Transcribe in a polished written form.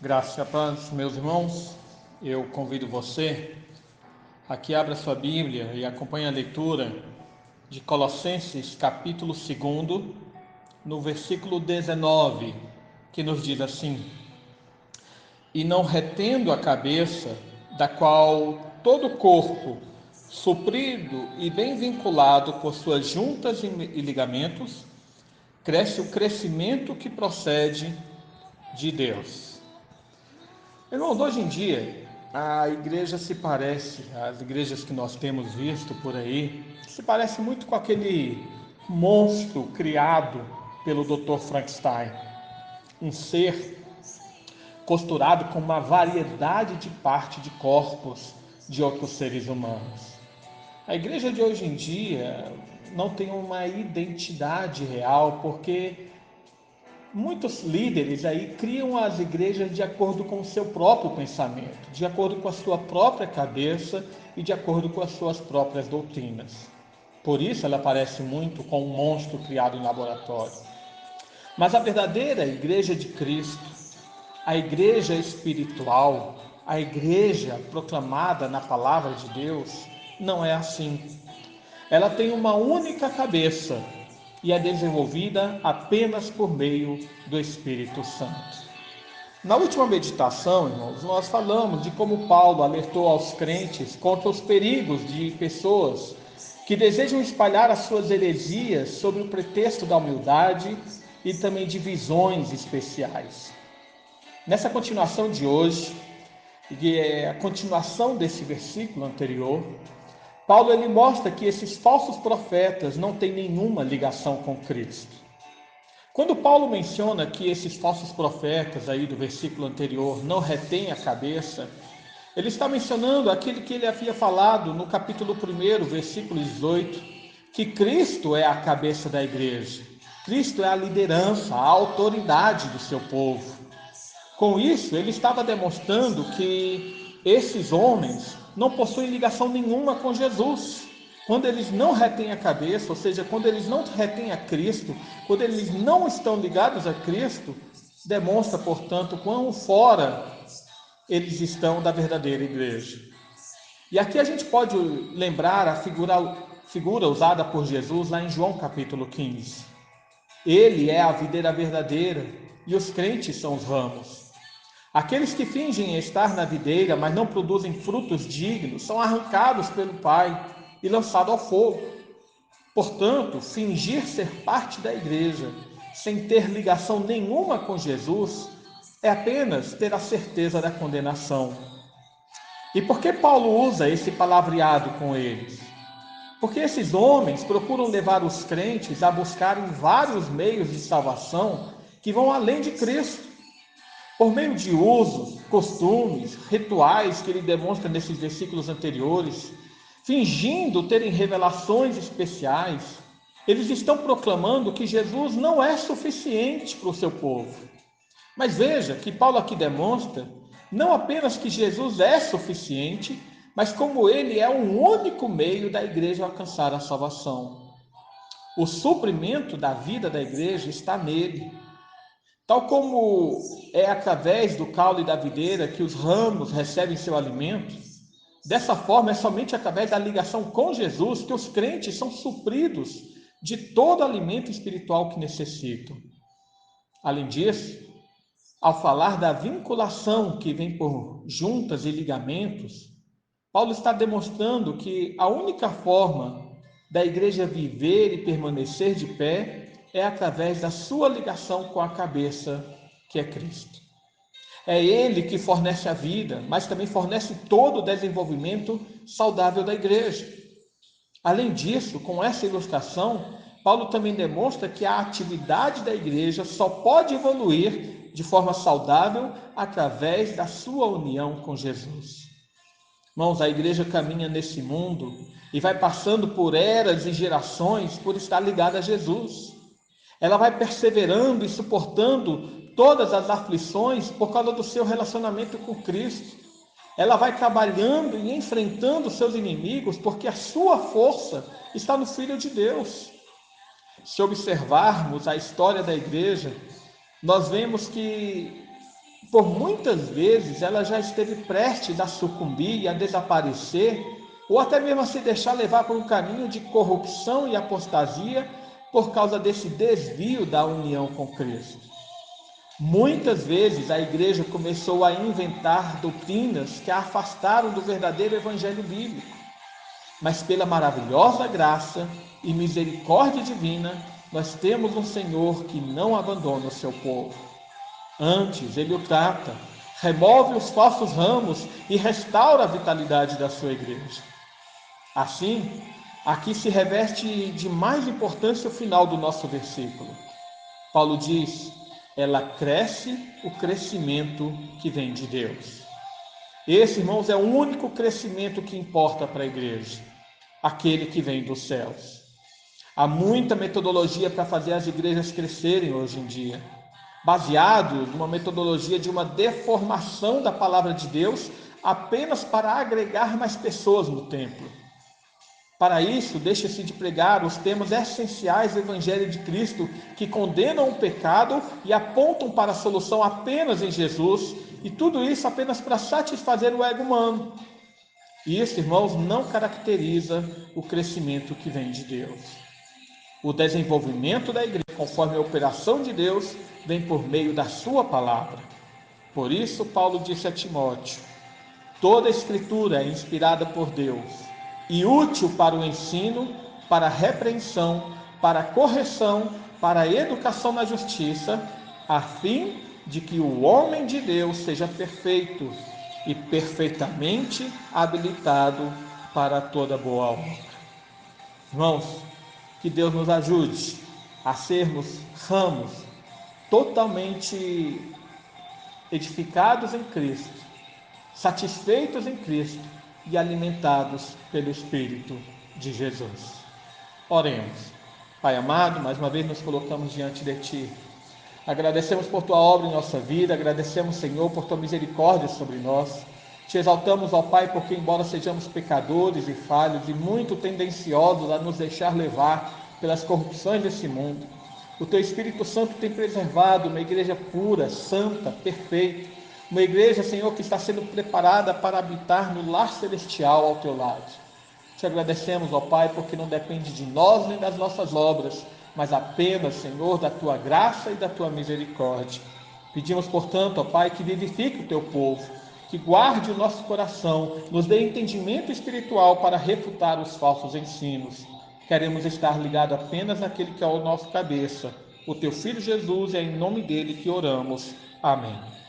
Graças a paz, meus irmãos, eu convido você a que abra sua Bíblia e acompanhe a leitura de Colossenses capítulo 2, no versículo 19, que nos diz assim: E não retendo a cabeça, da qual todo o corpo, suprido e bem vinculado por suas juntas e ligamentos, cresce o crescimento que procede de Deus. Irmãos, hoje em dia, a igreja se parece, as igrejas que nós temos visto por aí, se parece muito com aquele monstro criado pelo Dr. Frankenstein. Um ser costurado com uma variedade de partes de corpos de outros seres humanos. A igreja de hoje em dia não tem uma identidade real, porque muitos líderes aí criam as igrejas de acordo com o seu próprio pensamento, de acordo com a sua própria cabeça e de acordo com as suas próprias doutrinas. Por isso ela parece muito com um monstro criado em laboratório. Mas a verdadeira igreja de Cristo, a igreja espiritual, a igreja proclamada na palavra de Deus, não é assim. Ela tem uma única cabeça e é desenvolvida apenas por meio do Espírito Santo. Na última meditação, irmãos, nós falamos de como Paulo alertou aos crentes contra os perigos de pessoas que desejam espalhar as suas heresias sob o pretexto da humildade e também de visões especiais. Nessa continuação de hoje, que é a continuação desse versículo anterior, Paulo ele mostra que esses falsos profetas não têm nenhuma ligação com Cristo. Quando Paulo menciona que esses falsos profetas aí do versículo anterior não retêm a cabeça, ele está mencionando aquilo que ele havia falado no capítulo 1, versículo 18, que Cristo é a cabeça da igreja. Cristo é a liderança, a autoridade do seu povo. Com isso, ele estava demonstrando que esses homens não possuem ligação nenhuma com Jesus. Quando eles não retêm a cabeça, ou seja, quando eles não retêm a Cristo, quando eles não estão ligados a Cristo, demonstra, portanto, quão fora eles estão da verdadeira igreja. E aqui a gente pode lembrar a figura usada por Jesus lá em João capítulo 15. Ele é a videira verdadeira e os crentes são os ramos. Aqueles que fingem estar na videira, mas não produzem frutos dignos, são arrancados pelo Pai e lançados ao fogo. Portanto, fingir ser parte da igreja, sem ter ligação nenhuma com Jesus, é apenas ter a certeza da condenação. E por que Paulo usa esse palavreado com eles? Porque esses homens procuram levar os crentes a buscarem vários meios de salvação que vão além de Cristo. Por meio de usos, costumes, rituais que ele demonstra nesses versículos anteriores, fingindo terem revelações especiais, eles estão proclamando que Jesus não é suficiente para o seu povo. Mas veja que Paulo aqui demonstra não apenas que Jesus é suficiente, mas como ele é o único meio da igreja alcançar a salvação. O suprimento da vida da igreja está nele. Tal como é através do caule da videira que os ramos recebem seu alimento, dessa forma é somente através da ligação com Jesus que os crentes são supridos de todo alimento espiritual que necessitam. Além disso, ao falar da vinculação que vem por juntas e ligamentos, Paulo está demonstrando que a única forma da igreja viver e permanecer de pé é através da sua ligação com a cabeça, que é Cristo. É Ele que fornece a vida, mas também fornece todo o desenvolvimento saudável da igreja. Além disso, com essa ilustração, Paulo também demonstra que a atividade da igreja só pode evoluir de forma saudável através da sua união com Jesus. Irmãos, a igreja caminha nesse mundo e vai passando por eras e gerações por estar ligada a Jesus. Ela vai perseverando e suportando todas as aflições por causa do seu relacionamento com Cristo. Ela vai trabalhando e enfrentando seus inimigos porque a sua força está no Filho de Deus. Se observarmos a história da igreja, nós vemos que por muitas vezes ela já esteve prestes a sucumbir e a desaparecer, ou até mesmo a se deixar levar por um caminho de corrupção e apostasia por causa desse desvio da união com Cristo. Muitas vezes a igreja começou a inventar doutrinas que a afastaram do verdadeiro evangelho bíblico, mas pela maravilhosa graça e misericórdia divina, nós temos um Senhor que não abandona o seu povo. Antes, ele o trata, remove os falsos ramos e restaura a vitalidade da sua igreja. Assim, aqui se reveste de mais importância o final do nosso versículo. Paulo diz: ela cresce o crescimento que vem de Deus. Esse, irmãos, é o único crescimento que importa para a igreja, aquele que vem dos céus. Há muita metodologia para fazer as igrejas crescerem hoje em dia, baseado numa metodologia de uma deformação da palavra de Deus apenas para agregar mais pessoas no templo. Para isso, deixa-se de pregar os temas essenciais do Evangelho de Cristo, que condenam o pecado e apontam para a solução apenas em Jesus, e tudo isso apenas para satisfazer o ego humano. E isso, irmãos, não caracteriza o crescimento que vem de Deus. O desenvolvimento da igreja, conforme a operação de Deus, vem por meio da sua palavra. Por isso, Paulo disse a Timóteo: toda a escritura é inspirada por Deus e útil para o ensino, para a repreensão, para a correção, para a educação na justiça, a fim de que o homem de Deus seja perfeito e perfeitamente habilitado para toda boa obra. Irmãos, que Deus nos ajude a sermos ramos totalmente edificados em Cristo, satisfeitos em Cristo e alimentados pelo Espírito de Jesus. Oremos. Pai amado, mais uma vez nos colocamos diante de Ti. Agradecemos por Tua obra em nossa vida, agradecemos, Senhor, por Tua misericórdia sobre nós. Te exaltamos, ó Pai, porque embora sejamos pecadores e falhos e muito tendenciosos a nos deixar levar pelas corrupções desse mundo, o Teu Espírito Santo tem preservado uma igreja pura, santa, perfeita, uma igreja, Senhor, que está sendo preparada para habitar no lar celestial ao Teu lado. Te agradecemos, ó Pai, porque não depende de nós nem das nossas obras, mas apenas, Senhor, da Tua graça e da Tua misericórdia. Pedimos, portanto, ó Pai, que vivifique o Teu povo, que guarde o nosso coração, nos dê entendimento espiritual para refutar os falsos ensinos. Queremos estar ligados apenas naquele que é o nosso cabeça, o Teu Filho Jesus, e é em nome dele que oramos. Amém.